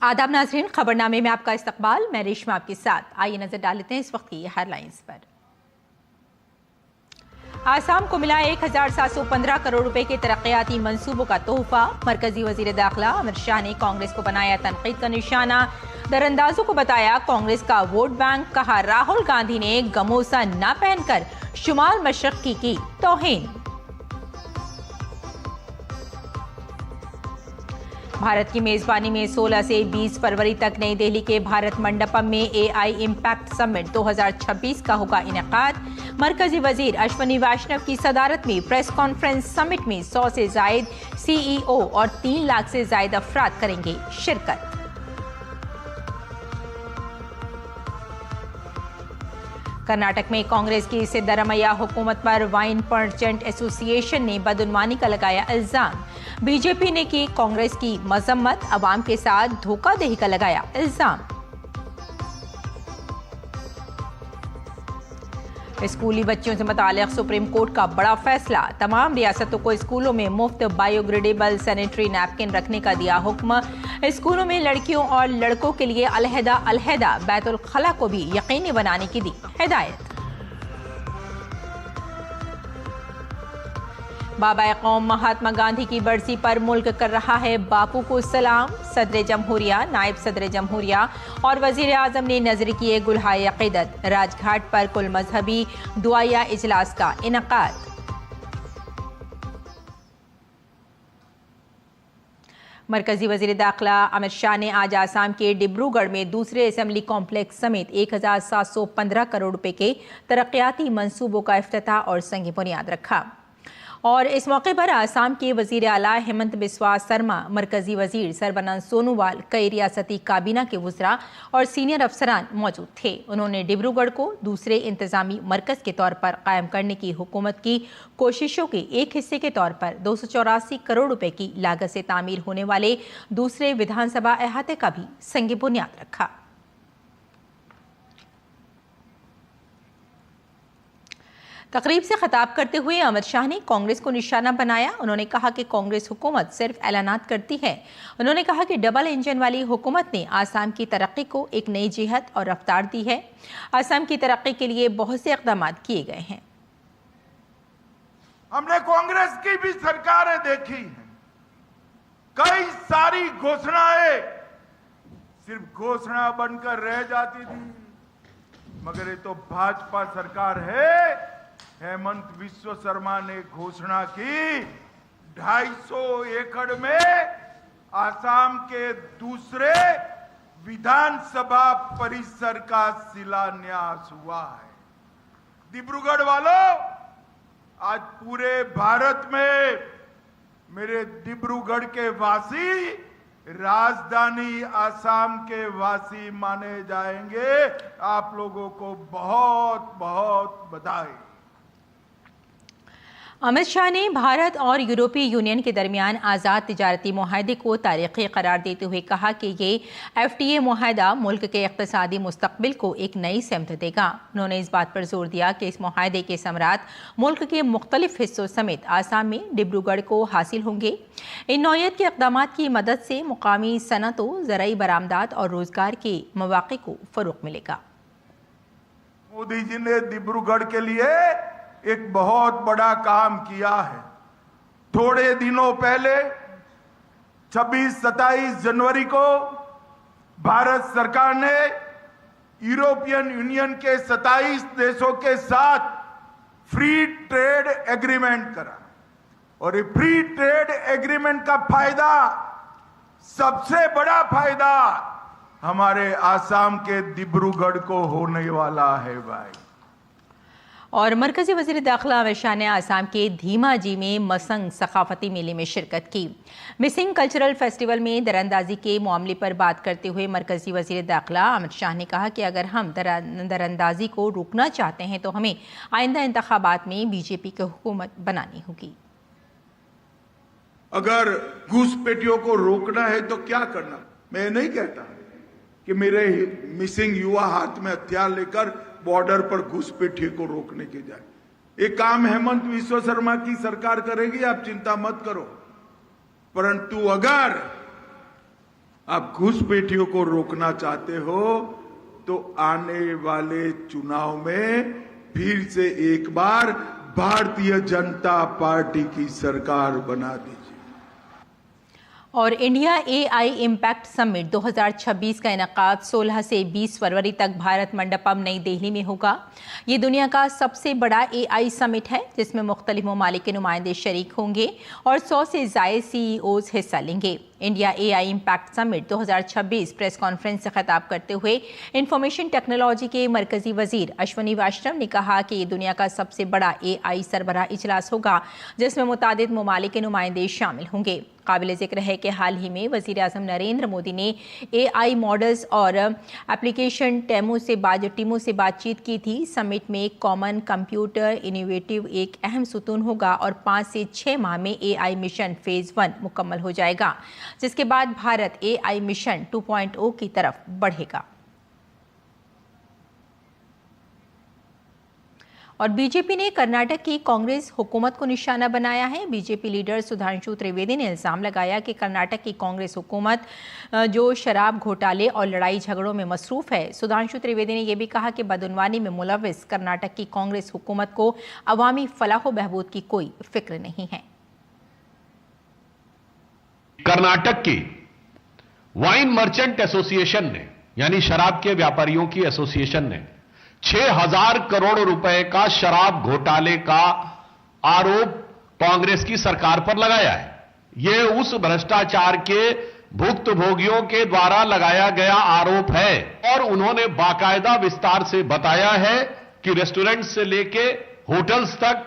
आदाब नाज़रीन, खबरनामे में आपका इस्तकबाल। मैं रेशमा आपके साथ। आइए नजर डाल लेते हैं इस वक्त की हेडलाइंस पर। आसाम को मिला 1715 करोड़ रुपए के तरक्याती मंसूबों का तोहफा। मरकजी वजीर दाखिला अमित शाह ने कांग्रेस को बनाया तनकीद का निशाना। दरअंदाजों को बताया कांग्रेस का वोट बैंक। कहा राहुल गांधी ने गमोसा न पहनकर शुमाल मशरक़ी की तौहीन। भारत की मेजबानी में 16 से 20 फरवरी तक नई दिल्ली के भारत मंडपम में AI इम्पैक्ट समिट 2026 का होगा इनेकाद। मरकजी वजीर अश्विनी वैष्णव की सदारत में प्रेस कॉन्फ्रेंस। समिट में 100 से जायद CEO और 3 लाख से जायद अफराद करेंगे शिरकत। कर्नाटक में कांग्रेस की सिद्धरामैया हुकूमत पर वाइन मर्चेंट एसोसिएशन ने बदउनवानी का लगाया इल्जाम। बीजेपी ने की कांग्रेस की मजम्मत। अवाम के साथ धोखाधड़ी का लगाया इल्जाम। स्कूली बच्चियों से मुताल्लिक सुप्रीम कोर्ट का बड़ा फैसला। तमाम रियासतों को स्कूलों में मुफ्त बायोग्रेडेबल सैनिटरी नैपकिन रखने का दिया हुक्म। स्कूलों में लड़कियों और लड़कों के लिए अलहदा बैतुल खला को भी यकीनी बनाने की दी हिदायत। बाबा कौम महात्मा गांधी की बरसी पर मुल्क कर रहा है बापू को सलाम। सदर जमहूरिया, नायब सदर जमहूरिया और वजीर आजम ने नजर किए गुलहाए अकीदत। राजघाट पर कुल मजहबी दुआया इजलास का इनेकाद। मरकजी वजीर दाखिला अमित शाह ने आज आसाम के डिब्रूगढ़ में दूसरे असेंबली कॉम्प्लेक्स समेत 1715 करोड़ रुपए के तरक्याती मंसूबों का इफ्तिताह और संग बुनियाद रखा। और इस मौके पर आसाम के वजीर आला हेमंत बिस्वा शर्मा, मरकजी वजीर सरबानंद सोनोवाल, कई रियासती काबीना के वज़रा और सीनियर अफसरान मौजूद थे। उन्होंने डिब्रूगढ़ को दूसरे इंतजामी मरकज़ के तौर पर कायम करने की हुकूमत की कोशिशों के एक हिस्से के तौर पर 284 करोड़ रुपए की लागत से तामीर होने वाले दूसरे विधानसभा अहाते का भी संग बुनियाद रखा। तकरीब से खिताब करते हुए अमित शाह ने कांग्रेस को निशाना बनाया। उन्होंने कहा कि कांग्रेस हुकूमत सिर्फ ऐलानात करती है। उन्होंने कहा कि डबल इंजन वाली हुकूमत ने आसाम की तरक्की को एक नई जिहत और रफ्तार दी है। आसाम की तरक्की के लिए बहुत से इक़दाम किए गए हैं। हमने कांग्रेस की भी सरकारें देखी हैं। कई सारी घोषणाएं सिर्फ घोषणा बनकर रह जाती थी, मगर ये तो भाजपा सरकार है। हेमंत बिस्वा शर्मा ने घोषणा की 250 एकड़ में आसाम के दूसरे विधानसभा परिसर का शिलान्यास हुआ है। डिब्रूगढ़ वालों, आज पूरे भारत में मेरे डिब्रूगढ़ के वासी राजधानी आसाम के वासी माने जाएंगे। आप लोगों को बहुत बहुत बधाई। अमित शाह ने भारत और यूरोपीय यूनियन के दरमियान आज़ाद तिजारती मुआहदे को तारीख़ी करार देते हुए कहा कि ये FTA मुआहदा मुल्क के इक़्तिसादी मुस्तक़बिल को एक नई समत देगा। उन्होंने इस बात पर जोर दिया कि इस मुआहदे के समरात मुल्क के मुख्तलिफ हिस्सों समेत आसाम में डिब्रूगढ़ को हासिल होंगे। इन नौयत के इक़दामात की मदद से मुकामी सनतों, ज़राई बरामदात और रोज़गार के मौक़े को फ़रोग़ मिलेगा। मोदी जी ने डिब्रूगढ़ के लिए एक बहुत बड़ा काम किया है। थोड़े दिनों पहले 26-27 जनवरी को भारत सरकार ने यूरोपियन यूनियन के 27 देशों के साथ फ्री ट्रेड एग्रीमेंट करा, और ये फ्री ट्रेड एग्रीमेंट का फायदा, सबसे बड़ा फायदा हमारे आसाम के डिब्रूगढ़ को होने वाला है भाई। और मरकजी वज़ीर दाखिला अमित शाह ने आसाम के धीमाजी में मसंग सकाफती मेले में शिरकत की। मिसिंग कल्चरल फेस्टिवल में दरअंदाजी के मामले पर बात करते हुए मरकजी वज़ीर दाखिला अमित शाह ने कहा कि अगर हम दरअंदाजी को रोकना चाहते हैं तो हमें आइंदा इंतखाबात में बीजेपी की हुकूमत बनानी होगी। अगर घुसपैठियों को रोकना है तो क्या करना? मैं नहीं कहता कि मेरे मिसिंग युवा हाथ में हथियार लेकर बॉर्डर पर घुसपैठियों को रोकने के जाए। ये काम हेमंत बिस्वा शर्मा की सरकार करेगी, आप चिंता मत करो। परंतु अगर आप घुसपैठियों को रोकना चाहते हो तो आने वाले चुनाव में फिर से एक बार भारतीय जनता पार्टी की सरकार बना दीजिए। और इंडिया एआई इम्पैक्ट समिट 2026 का इनेकाद 16 से 20 फरवरी तक भारत मंडपम नई दिल्ली में होगा। ये दुनिया का सबसे बड़ा एआई समिट है जिसमें मुख्तलिफ ममालिक के नुमाइंदे शरीक होंगे और 100 से ज़ायद सीईओज हिस्सा लेंगे। India AI impact summit 2026 press conference से खिताब करते हुए इंफॉर्मेशन टेक्नोलॉजी के मरकजी वजीर अश्वनी वैष्णव ने कहा कि ये दुनिया का सबसे बड़ा एआई सरबराह इजलास होगा जिसमें मुतादिद ममालिक के नुमाइंदे शामिल होंगे। काबिल जिक्र है कि हाल ही में वज़ीर आज़म नरेंद्र मोदी ने एआई मॉडल्स और एप्लीकेशन टीमों से बातचीत की थी। समिट में कॉमन कंप्यूटर इनोवेटिव एक अहम सुतून होगा और 5 से 6 माह में एआई मिशन फेज़ 1 मुकम्मल हो जाएगा, जिसके बाद भारत एआई मिशन 2.0 की तरफ बढ़ेगा। और बीजेपी ने कर्नाटक की कांग्रेस हुकूमत को निशाना बनाया है। बीजेपी लीडर सुधांशु त्रिवेदी ने इल्ज़ाम लगाया कि कर्नाटक की कांग्रेस हुकूमत जो शराब घोटाले और लड़ाई झगड़ों में मसरूफ़ है। सुधांशु त्रिवेदी ने यह भी कहा कि बदउनवानी में मुलव्विस कर्नाटक की कांग्रेस हुकूमत को अवामी फलाह बहबूद की कोई फिक्र नहीं है। कर्नाटक की वाइन मर्चेंट एसोसिएशन ने, यानी शराब के व्यापारियों की एसोसिएशन ने 6,000 करोड़ रुपए का शराब घोटाले का आरोप कांग्रेस की सरकार पर लगाया है। यह उस भ्रष्टाचार के भुक्तभोगियों के द्वारा लगाया गया आरोप है और उन्होंने बाकायदा विस्तार से बताया है कि रेस्टोरेंट से लेके होटल्स तक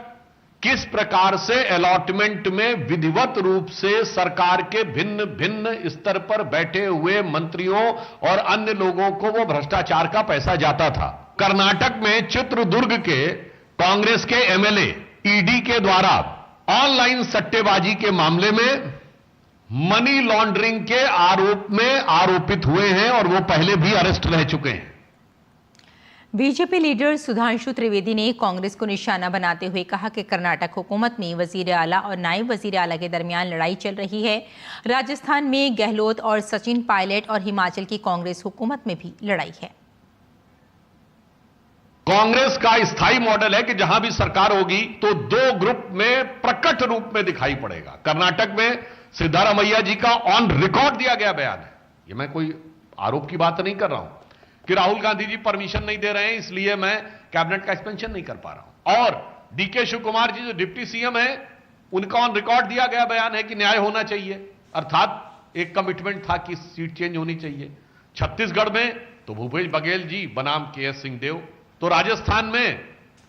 किस प्रकार से अलॉटमेंट में विधिवत रूप से सरकार के भिन्न भिन्न स्तर पर बैठे हुए मंत्रियों और अन्य लोगों को वो भ्रष्टाचार का पैसा जाता था। कर्नाटक में चित्रदुर्ग के कांग्रेस के एमएलए ईडी के द्वारा ऑनलाइन सट्टेबाजी के मामले में मनी लॉन्ड्रिंग के आरोप में आरोपित हुए हैं और वो पहले भी अरेस्ट रह चुके हैं। बीजेपी लीडर सुधांशु त्रिवेदी ने कांग्रेस को निशाना बनाते हुए कहा कि कर्नाटक हुकूमत में वजीर आला और नायब वजीर आला के दरमियान लड़ाई चल रही है। राजस्थान में गहलोत और सचिन पायलट और हिमाचल की कांग्रेस हुकूमत में भी लड़ाई है। कांग्रेस का स्थायी मॉडल है कि जहां भी सरकार होगी तो 2 ग्रुप में प्रकट रूप में दिखाई पड़ेगा। कर्नाटक में सिद्धारमैया जी का ऑन रिकॉर्ड दिया गया बयान है। ये मैं कोई आरोप की बात नहीं कर रहा हूं कि राहुल गांधी जी परमिशन नहीं दे रहे हैं इसलिए मैं कैबिनेट का एक्सपेंशन नहीं कर पा रहा हूं। और डीके शिव कुमार जी जो डिप्टी सीएम है उनका ऑन रिकॉर्ड दिया गया बयान है कि न्याय होना चाहिए, अर्थात एक कमिटमेंट था कि सीट चेंज होनी चाहिए। छत्तीसगढ़ में तो भूपेश बघेल जी बनाम केएस सिंहदेव, तो राजस्थान में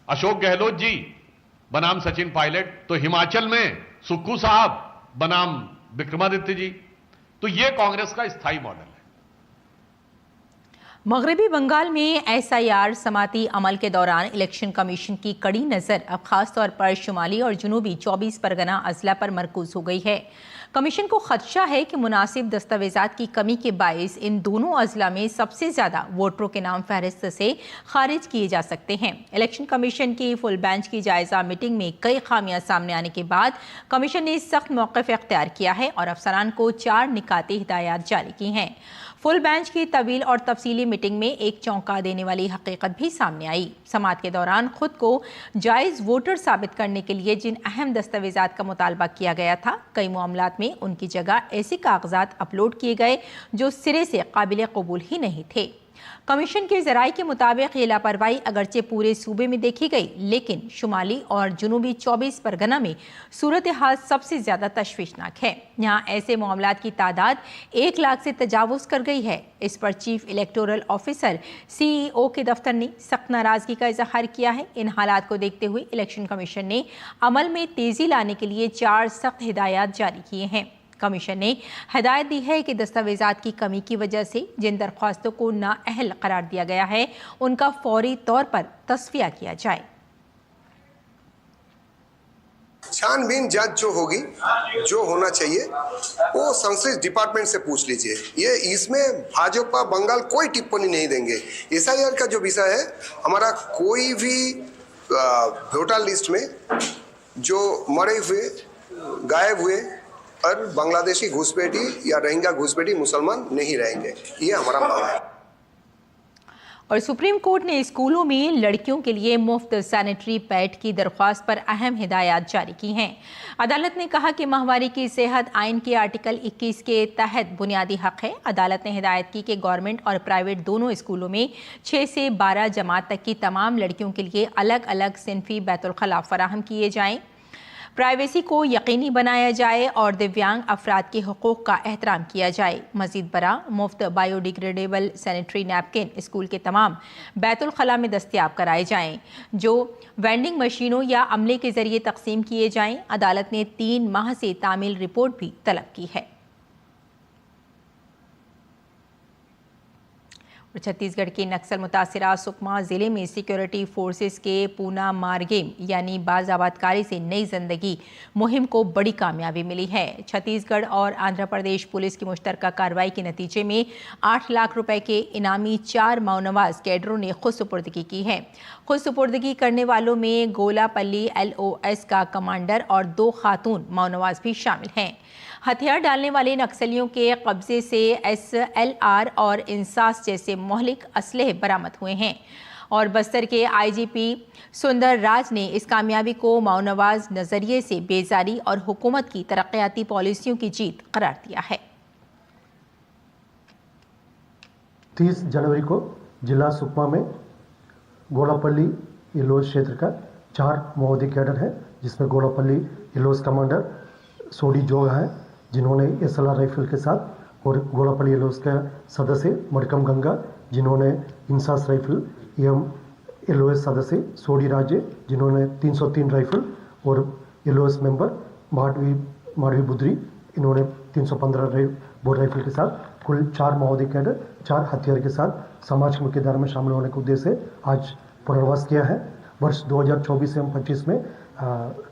अशोक गहलोत जी बनाम सचिन पायलट, तो हिमाचल में सुक्खू साहब बनाम विक्रमादित्य जी। तो यह कांग्रेस का स्थायी मॉडल है। मगरबी बंगाल में एसआईआर समाती अमल के दौरान इलेक्शन कमीशन की कड़ी नज़र अब खास तौर पर शुमाली और जुनूबी 24 परगना अजला पर मरकूज हो गई है। कमीशन को खदशा है कि मुनासिब दस्तावेजात की कमी के बायस इन दोनों अजला में सबसे ज़्यादा वोटरों के नाम फहरिस्त से खारिज किए जा सकते हैं। इलेक्शन कमीशन की फुल बेंच की जायज़ा मीटिंग में कई खामियां सामने आने के बाद कमीशन ने सख्त मौक़िफ़ इख्तियार किया है और अफसरान को 4 निकाती हिदायत जारी की हैं। फुल बेंच की तवील और तफसीली मीटिंग में एक चौंका देने वाली हकीकत भी सामने आई। समाअत के दौरान खुद को जायज़ वोटर साबित करने के लिए जिन अहम दस्तावेजात का मुतालबा किया गया था, कई मामलात में उनकी जगह ऐसे कागजात अपलोड किए गए जो सिरे से काबिल कबूल ही नहीं थे। कमीशन के ज़राए के मुताबिक ये लापरवाही अगरचे पूरे सूबे में देखी गई, लेकिन शुमाली और जुनूबी 24 परगना में सूरत हाल सबसे ज़्यादा तशवीशनाक है। यहाँ ऐसे मामलात की तादाद 1 लाख से तजावुज़ कर गई है। इस पर चीफ इलेक्टोरल ऑफिसर सीईओ के दफ्तर ने सख्त नाराज़गी का इजहार किया है। इन हालात को देखते हुए इलेक्शन कमीशन ने अमल में तेज़ी लाने के लिए 4 सख्त हिदायत जारी किए हैं। कमीशन ने हदायत दी है कि दस्तावेजात की कमी की वजह से जिन दरख्वास्तों को नाअहल करार दिया गया है उनका फौरी तौर पर तस्फिया किया जाए। छानबीन जांच जो होगी, जो होना चाहिए वो संश्लिष्ट डिपार्टमेंट से पूछ लीजिए। ये इसमें भाजपा बंगाल कोई टिप्पणी नहीं देंगे। एसआईआर का जो विषय है, हमारा कोई भी वोटर लिस्ट में जो मरे हुए, गायब हुए और बांग्लादेशी घुसपैठी या रोहिंग्या घुसपैठी मुसलमान नहीं रहेंगे, ये हमारा मांग है। और सुप्रीम कोर्ट ने स्कूलों में लड़कियों के लिए मुफ्त सैनिटरी पैड की दरख्वास्त पर अहम हिदायत जारी की हैं। अदालत ने कहा कि माहवारी की सेहत आइन के आर्टिकल 21 के तहत बुनियादी हक है। अदालत ने हिदायत की कि गवर्नमेंट और प्राइवेट दोनों स्कूलों में 6 से 12 जमात तक की तमाम लड़कियों के लिए अलग अलग सिनफी बैतुल खला फराहम किए जाएं, प्राइवेसी को यकीनी बनाया जाए और दिव्यांग अफराद के हुकूक का एहतराम किया जाए। मजीद बरा मुफ्त बायोडिग्रेडेबल सैनिटरी नैपकिन स्कूल के तमाम बैतुल खला में दस्तियाब कराए जाएं, जो वेंडिंग मशीनों या अमले के जरिए तकसीम किए जाएं। अदालत ने 3 माह से तामील रिपोर्ट भी तलब की है। छत्तीसगढ़ के नक्सल मुतासिरा सुकमा जिले में सिक्योरिटी फोर्सेस के पूना मारगेम यानी बाज़ाबादकारी से नई जिंदगी मुहिम को बड़ी कामयाबी मिली है। छत्तीसगढ़ और आंध्र प्रदेश पुलिस की मुश्तरका कार्रवाई के नतीजे में 8 लाख रुपए के इनामी 4 माओनवाज कैडरों ने खुद सुपुर्दगी की है। खुद सुपुर्दगी करने वालों में गोलापल्ली LOS का कमांडर और 2 खातून माओनवाज भी शामिल हैं। हथियार डालने वाले नक्सलियों के कब्जे से SLR और इंसास जैसे मौलिक असलहे बरामद हुए हैं और बस्तर के IGP सुंदर राज ने इस कामयाबी को माओनवाज नजरिए से बेजारी और हुकूमत की तरक्याती पॉलिसियों की जीत करार दिया है। 30 जनवरी को जिला सुकमा में गोलापल्ली इलोज क्षेत्र का 4 माओवादी कैडर है, जिसमें गोलापल्ली इलोज कमांडर सोडी जोगा है, जिन्होंने SLR राइफल के साथ, और गोलापल्ली इलोज का सदस्य मडकम गंगा, जिन्होंने इंसास राइफल, एवं LOS सदस्य सोडी राजे, जिन्होंने 303 राइफल, और LOS मेंबर माडवी बुद्री, इन्होंने 315 बोर राइफल के साथ कुल 4 माओवादी कैडर 4 हथियार के साथ समाज की मुख्यधारा में शामिल होने के उद्देश्य से आज पुनर्वास किया है। वर्ष 2024 एवं 25 में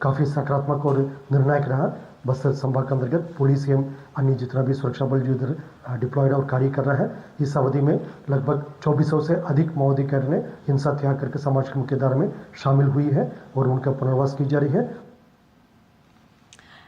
काफ़ी सकारात्मक और निर्णायक रहा। बस्तर संभाग के अंतर्गत पुलिस एवं अन्य जितना भी सुरक्षा बल जो इधर डिप्लॉयड और कार्य कर रहा है, इस अवधि में लगभग 2400 से अधिक माओवादी कैडर ने हिंसा त्याग करके समाज की मुख्यधारा में शामिल हुई है और उनका पुनर्वास की जा रही है।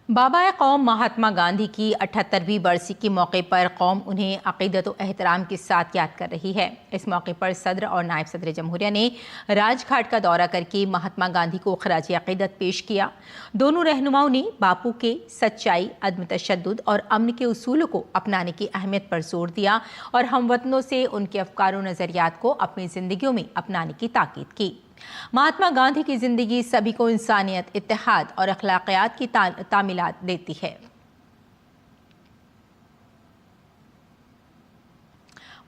बाबा कौम महात्मा गांधी की 78वीं बरसी के मौके पर कौम उन्हें अक़ीदत व एहतराम के साथ याद कर रही है। इस मौके पर सदर और नायब सदर जमहूरिया ने राजघाट का दौरा करके महात्मा गांधी को खराज अक़ीदत पेश किया। दोनों रहनुमाओं ने बापू के सच्चाई, अदम तशद्दुद और अमन के उसूलों को अपनाने की अहमियत पर जोर दिया और हमवतनों से उनके अफकार व नज़रियात को अपनी ज़िंदगियों में अपनाने की ताकीद की। महात्मा गांधी की जिंदगी सभी को इंसानियत, इत्तेहाद और अखलाकियात की तामीलात देती है।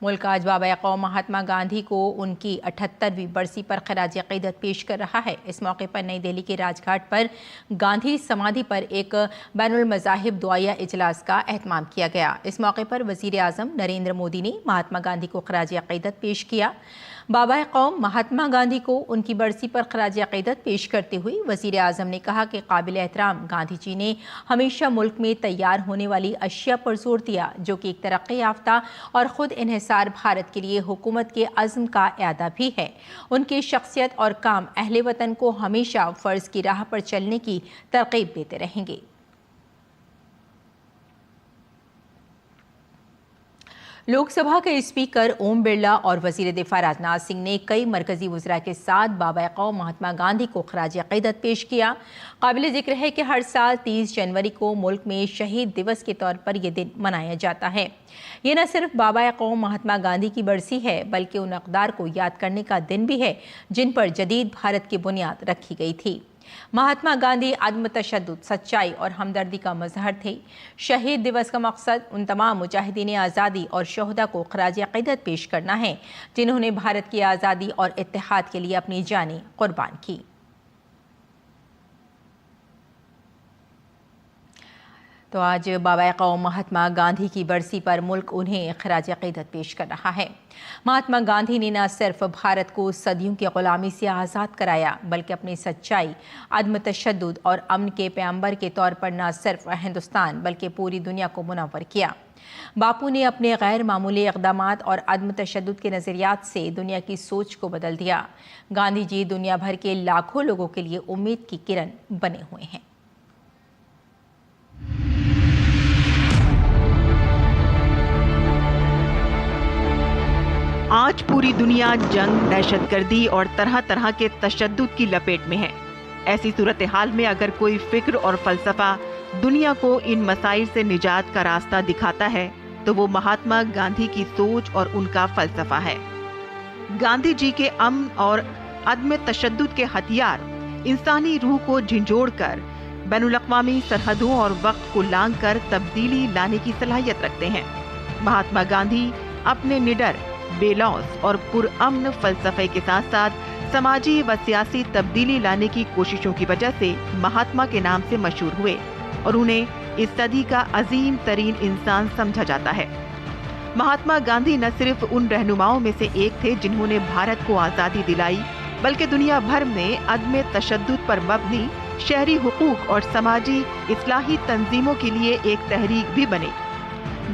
मुल्क आज बाबा कौम महात्मा गांधी को उनकी 78वीं बरसी पर खराज अक़ीदत पेश कर रहा है। इस मौके पर नई दिल्ली के राजघाट पर गांधी समाधि पर एक बैनुल मज़ाहिब दुआया इजलास का एहतमाम किया गया। इस मौके पर वज़ीर आज़म नरेंद्र मोदी ने महात्मा गांधी को खराज अक़ीदत पेश किया। बाबा कौम महात्मा गांधी को उनकी बरसी पर खराज अक़ीदत पेश करते हुए वज़ीर आज़म ने कहा कि काबिल एहतराम गांधी जी ने हमेशा मुल्क में तैयार होने वाली अशिया पर जोर दिया, जो कि एक तरक्की याफ्ता और ख़ुद इन्हिसार भारत के लिए हुकूमत के अज़्म का इआदा भी है। उनकी शख्सियत और काम अहले वतन को हमेशा फ़र्ज़ की राह पर चलने की तरग़ीब देते रहेंगे। लोकसभा के स्पीकर ओम बिरला और वज़ीर दिफा राजनाथ सिंह ने कई मरकजी वज़रा के साथ बाबा कौम महात्मा गांधी को खराज अक़ीदत पेश किया। काबिल ज़िक्र है कि हर साल 30 जनवरी को मुल्क में शहीद दिवस के तौर पर यह दिन मनाया जाता है। ये न सिर्फ बाबा कौम महात्मा गांधी की बरसी है, बल्कि उन अक़दार को याद करने का दिन भी है जिन पर जदीद भारत की बुनियाद रखी गई थी। महात्मा गांधी अदम तशद्दुद, सच्चाई और हमदर्दी का मज़हर थे। शहीद दिवस का मकसद उन तमाम मुजाहिदीन आज़ादी और शोहदा को खराज अक़ीदत पेश करना है जिन्होंने भारत की आज़ादी और इत्तेहाद के लिए अपनी जानें कुर्बान की। तो आज बाबा कौम महात्मा गांधी की बरसी पर मुल्क उन्हें खराज अक़ीदत पेश कर रहा है। महात्मा गांधी ने न सिर्फ भारत को सदियों की ग़ुलामी से आज़ाद कराया, बल्कि अपनी सच्चाई, अदम तशद्दुद और अमन के पैगंबर के तौर पर न सिर्फ हिंदुस्तान बल्कि पूरी दुनिया को मुनव्वर किया। बापू ने अपने गैर मामूली इक़दामात और अदम तशद्दुद के नज़रियात से दुनिया की सोच को बदल दिया। गांधी जी दुनिया भर के लाखों लोगों के लिए उम्मीद की किरण बने हुए हैं। आज पूरी दुनिया जंग, दहशतगर्दी और तरह तरह के तशद्दुद की लपेट में है। ऐसी सूरत हाल में अगर कोई फिक्र और फलसफा दुनिया को इन मसाइल से निजात का रास्ता दिखाता है तो वो महात्मा गांधी की सोच और उनका फलसफा है। गांधी जी के अमन और अदम तशद्दुद के हथियार इंसानी रूह को झंझोड़कर बैनुल-अक़वामी सरहदों और वक्त को लांघ कर तब्दीली लाने की सलाहियत रखते हैं। महात्मा गांधी अपने निडर, बेलौस और पुरअमन फलसफे के साथ साथ समाजी व सियासी तब्दीली लाने की कोशिशों की वजह से महात्मा के नाम से मशहूर हुए और उन्हें इस सदी का अजीम तरीन इंसान समझा जाता है। महात्मा गांधी न सिर्फ उन रहनुमाओं में से एक थे जिन्होंने भारत को आज़ादी दिलाई, बल्कि दुनिया भर में अदम तशद्दुद पर मबनी शहरी हुकूक और समाजी इस्लाही तंजीमों के लिए एक तहरीक भी बने।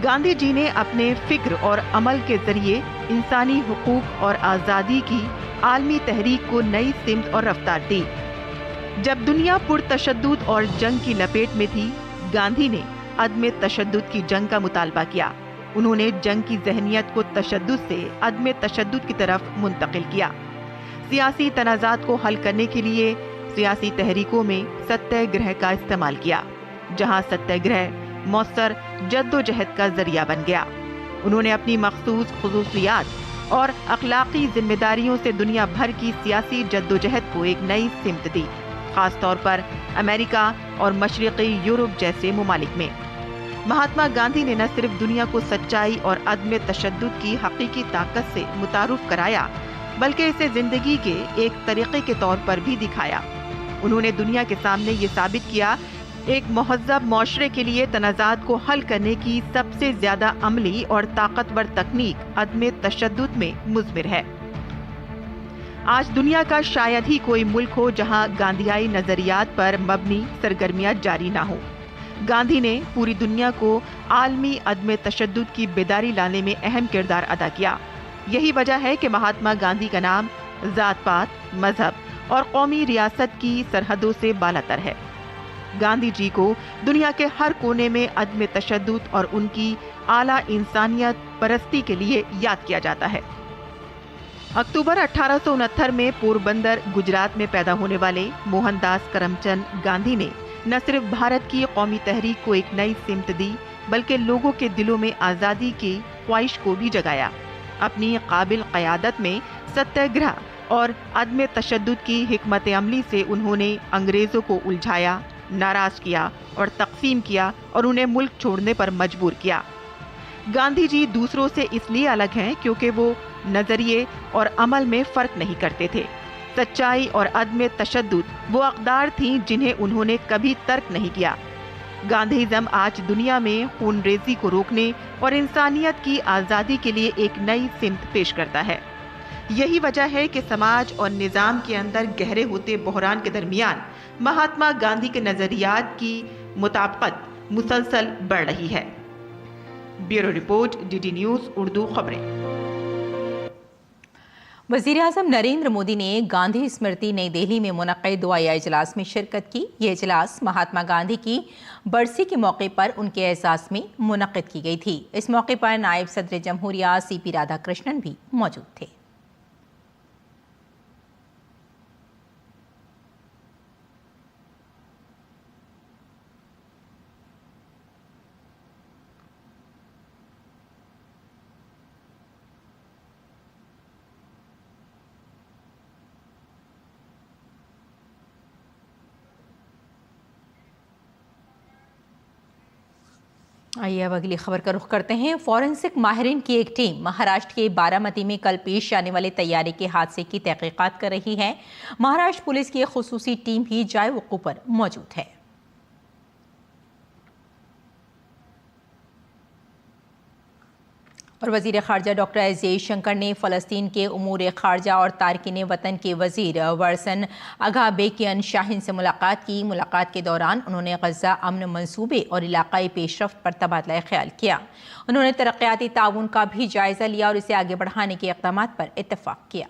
गांधी जी ने अपने फिक्र और अमल के जरिए इंसानी हुकूक और आज़ादी की आलमी तहरीक को नई सिमत और रफ्तार दी। जब दुनिया पुरतशद्दुद और जंग की लपेट में थी, गांधी ने अदम तशद्दुद की जंग का मुतालबा किया। उन्होंने जंग की जहनियत को तशद्दुद से अदम तशद्दुद की तरफ मुंतकिल किया। सियासी तनाज़ात को हल करने के लिए सियासी तहरीकों में सत्याग्रह का इस्तेमाल किया, जहां सत्याग्रह मौसर जद्दोजहद का जरिया बन गया। उन्होंने अपनी मखसूस खुसूसियात और अखलाकी जिम्मेदारियों से दुनिया भर की सियासी जद्दोजहद को एक नई सिमत दी, खास तौर पर अमेरिका और मशरिकी यूरोप जैसे ममालिक में। महात्मा गांधी ने न सिर्फ दुनिया को सच्चाई और अदम तशद्दुद की हकीकी ताकत से मुतारुफ कराया, बल्कि इसे जिंदगी के एक तरीके के तौर पर भी दिखाया। उन्होंने दुनिया के सामने ये साबित किया एक मुहज़्ज़ब माशरे के लिए तनाज़ात को हल करने की सबसे ज्यादा अमली और ताकतवर तकनीक अदम तशद्दुद में मुज़मिर है। आज दुनिया का शायद ही कोई मुल्क हो जहां गांधीयाई नजरियात पर मबनी सरगर्मियां जारी ना हो। गांधी ने पूरी दुनिया को आलमी अदम तशद्दुद की बेदारी लाने में अहम किरदार अदा किया। यही वजह है कि महात्मा गांधी का नाम जात-पात, मजहब और कौमी रियासत की सरहदों से बालातर है। गांधी जी को दुनिया के हर कोने में अदम तशद्दुद और उनकी आला इंसानियत परस्ती के लिए याद किया जाता है। अक्टूबर 1869 में पोरबंदर, गुजरात में पैदा होने वाले मोहनदास करमचंद गांधी ने न सिर्फ भारत की कौमी तहरीक को एक नई सिमत दी, बल्कि लोगों के दिलों में आज़ादी की ख्वाहिश को भी जगाया। अपनी काबिल क़यादत में सत्याग्रह और अदम तशद्दुद की हिकमत अमली से उन्होंने अंग्रेज़ों को उलझाया, नाराज़ किया और तकसीम किया और उन्हें मुल्क छोड़ने पर मजबूर किया। गांधी जी दूसरों से इसलिए अलग हैं क्योंकि वो नज़रिए और अमल में फ़र्क नहीं करते थे। सच्चाई और अदम तशद्दुद वो अक़दार थीं जिन्हें उन्होंने कभी तर्क नहीं किया। गांधीज़म आज दुनिया में खूनरेज़ी को रोकने और इंसानियत की आज़ादी के लिए एक नई सिमत पेश करता है। यही वजह है कि समाज और निज़ाम के अंदर गहरे होते बहरान के दरमियान महात्मा गांधी के नज़रियात की मुताबिकत मुसलसल बढ़ रही है। Bureau report, DD news Urdu खबरें। वज़ीर-ए-आज़म नरेंद्र मोदी ने गांधी स्मृति नई दिल्ली में मुनक़्क़िद दुआया इजलास में शिरकत की। ये इजलास महात्मा गांधी की बरसी के मौके पर उनके एहसास में मुनक़्क़िद की गई थी। इस मौके पर नायब सदर जमहूरिया CP राधाकृष्णन भी मौजूद थे। आइए अब अगली खबर का रुख करते हैं। फॉरेंसिक माहिरीन की एक टीम महाराष्ट्र के बारामती में कल पेश आने वाले तैयारी के हादसे की तहकीकात कर रही है। महाराष्ट्र पुलिस की एक खुसूसी टीम भी जाए वक़ूफ़ पर मौजूद है। और वज़ीर ख़ारजा डॉक्टर एस जयशंकर ने फ़लस्तीन के उमूर ख़ारजा और तारकीन वतन के वज़ीर वर्सन अगाबेकियन शाहीन से मुलाकात की। मुलाकात के दौरान उन्होंने गज़ा अमन मंसूबे और इलाकाई पेशरफ्त पर तबादला ख्याल किया। उन्होंने तरक्याती ताउन का भी जायज़ा लिया और इसे आगे बढ़ाने के इक़दामात पर इत्तफ़ाक़ किया।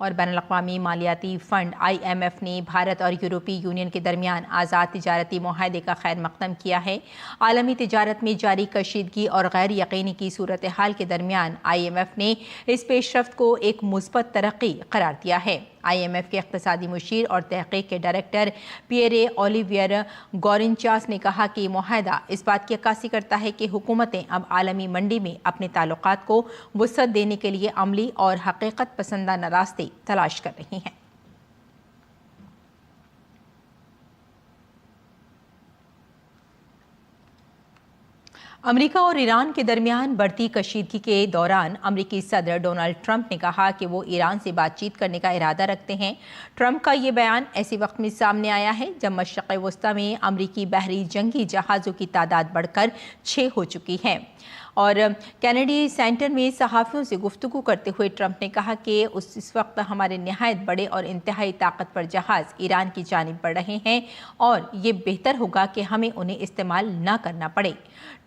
और बैनुल-अक़वामी मालियाती फ़ंड IMF ने भारत और यूरोपीय यूनियन के दरमियान आज़ाद तिजारती मुआहदे का खैर मक़दम किया है। आलमी तिजारत में जारी कशीदगी और गैर यकीनी की सूरत हाल के दरमियान IMF ने इस पेशरफ्त को एक मुस्बत तरक्की करार दिया है। IMF के इक़्तिसादी मुशीर और तहक़ीक़ के डायरेक्टर पियरे ओलिवियर गौरिंचास ने कहा कि मुआहदा इस बात की अक्कासी करता है कि हुकूमतें अब आलमी मंडी में अपने ताल्लुकात को वुसअत देने के लिए अमली और हकीकत पसंदाना रास्ते तलाश कर रही हैं। अमेरिका और ईरान के दरमियान बढ़ती कशीदगी के दौरान अमेरिकी सदर डोनाल्ड ट्रंप ने कहा कि वो ईरान से बातचीत करने का इरादा रखते हैं। ट्रंप का ये बयान ऐसे वक्त में सामने आया है जब मशरिक़ वस्ता में अमेरिकी बहरी जंगी जहाज़ों की तादाद बढ़कर 6 हो चुकी है। और कैनेडी सेंटर में सहाफ़ियों से गुफ्तगू करते हुए ट्रंप ने कहा कि इस वक्त हमारे नहायत बड़े और इंतहाई ताकतवर जहाज़ ईरान की जानिब बढ़ रहे हैं और ये बेहतर होगा कि हमें उन्हें इस्तेमाल न करना पड़े।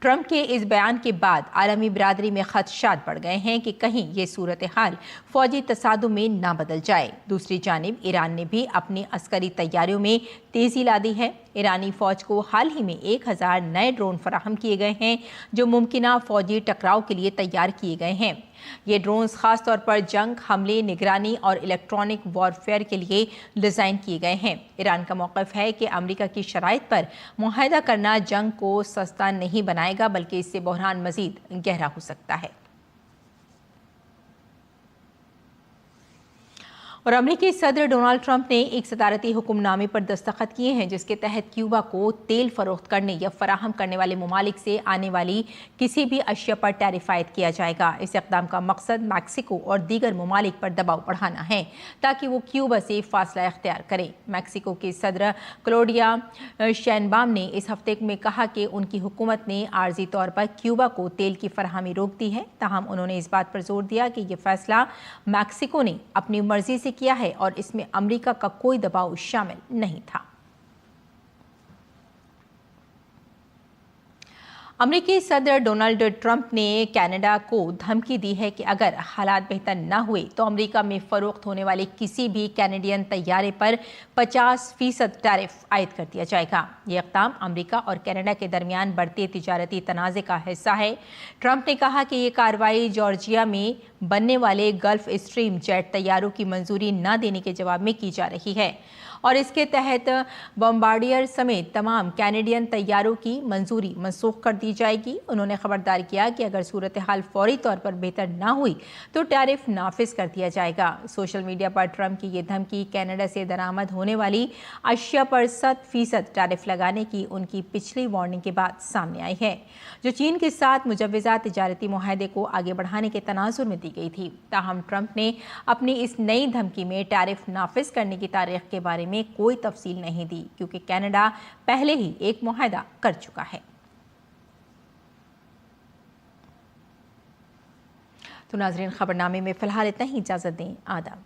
ट्रंप के इस बयान के बाद आलमी बिरादरी में खदशात बढ़ गए हैं कि कहीं ये सूरत हाल फौजी तसादुम में ना बदल जाए। दूसरी जानिब ईरान ने भी अपनी अस्करी तैयारियों में तेज़ी ला दी है। ईरानी फ़ौज को हाल ही में 1000 नए ड्रोन फराहम किए गए हैं जो मुमकिना फौजी टकराव के लिए तैयार किए गए हैं। ये ड्रोन्स खास तौर पर जंग, हमले, निगरानी और इलेक्ट्रॉनिक वॉरफेयर के लिए डिज़ाइन किए गए हैं। ईरान का मौक़िफ़ है कि अमेरिका की शराइत पर मुआहदा करना जंग को सस्ता नहीं बनाएगा बल्कि इससे बहरान मज़ीद गहरा हो सकता है। और अमेरिकी सदर डोनाल्ड ट्रंप ने एक सदारती हुक्मनामे पर दस्तखत किए हैं जिसके तहत क्यूबा को तेल फरोख्त करने या फराहम करने वाले ममालिक से आने वाली किसी भी अशिया पर टैरिफ आयद किया जाएगा। इस इक़दाम का मकसद मैक्सिको और दीगर ममालिक पर दबाव बढ़ाना है ताकि वो क्यूबा से फासला इख्तियार करें। मैक्सिको के सदर क्लोडिया शैनबाम ने इस हफ्ते में कहा कि उनकी हुकूमत ने आर्जी तौर पर क्यूबा को तेल की फराहमी रोक दी है। ताहम उन्होंने इस बात पर जोर दिया कि यह फैसला मैक्सिको ने अपनी मर्जी से किया है और इसमें अमेरिका का कोई दबाव शामिल नहीं था। अमेरिकी सदर डोनाल्ड ट्रंप ने कनाडा को धमकी दी है कि अगर हालात बेहतर न हुए तो अमेरिका में फरोख्त होने वाले किसी भी कैनेडियन तैयारे पर 50% टैरिफ आयद कर दिया जाएगा। ये इक़दाम अमेरिका और कनाडा के दरमियान बढ़ते तिजारती तनाज़े का हिस्सा है। ट्रंप ने कहा कि ये कार्रवाई जॉर्जिया में बनने वाले गल्फ स्ट्रीम जेट तैयारों की मंजूरी न देने के जवाब में की जा रही है और इसके तहत बॉम्बार्डियर समेत तमाम कैनेडियन तैयारों की मंजूरी मनसूख कर दी जाएगी। उन्होंने खबरदार किया कि अगर सूरत हाल फौरी तौर पर बेहतर ना हुई तो टैरिफ नाफिज कर दिया जाएगा। सोशल मीडिया पर ट्रंप की ये धमकी कनाडा से दरामद होने वाली अशिया पर 7% टैरिफ लगाने की उनकी पिछली वार्निंग के बाद सामने आई है जो चीन के साथ मुजव्वज़ा तिजारती मुआहदे को आगे बढ़ाने के तनाजुर में दी गई थी। ताहम ट्रंप ने अपनी इस नई धमकी में टैरिफ नाफिज करने की तारीख के बारे में कोई तफसील नहीं दी क्योंकि कनाडा पहले ही एक मुआहदा कर चुका है। तो नाज़रीन, खबरनामे में फिलहाल इतना ही। इजाज़त दें। आदाब।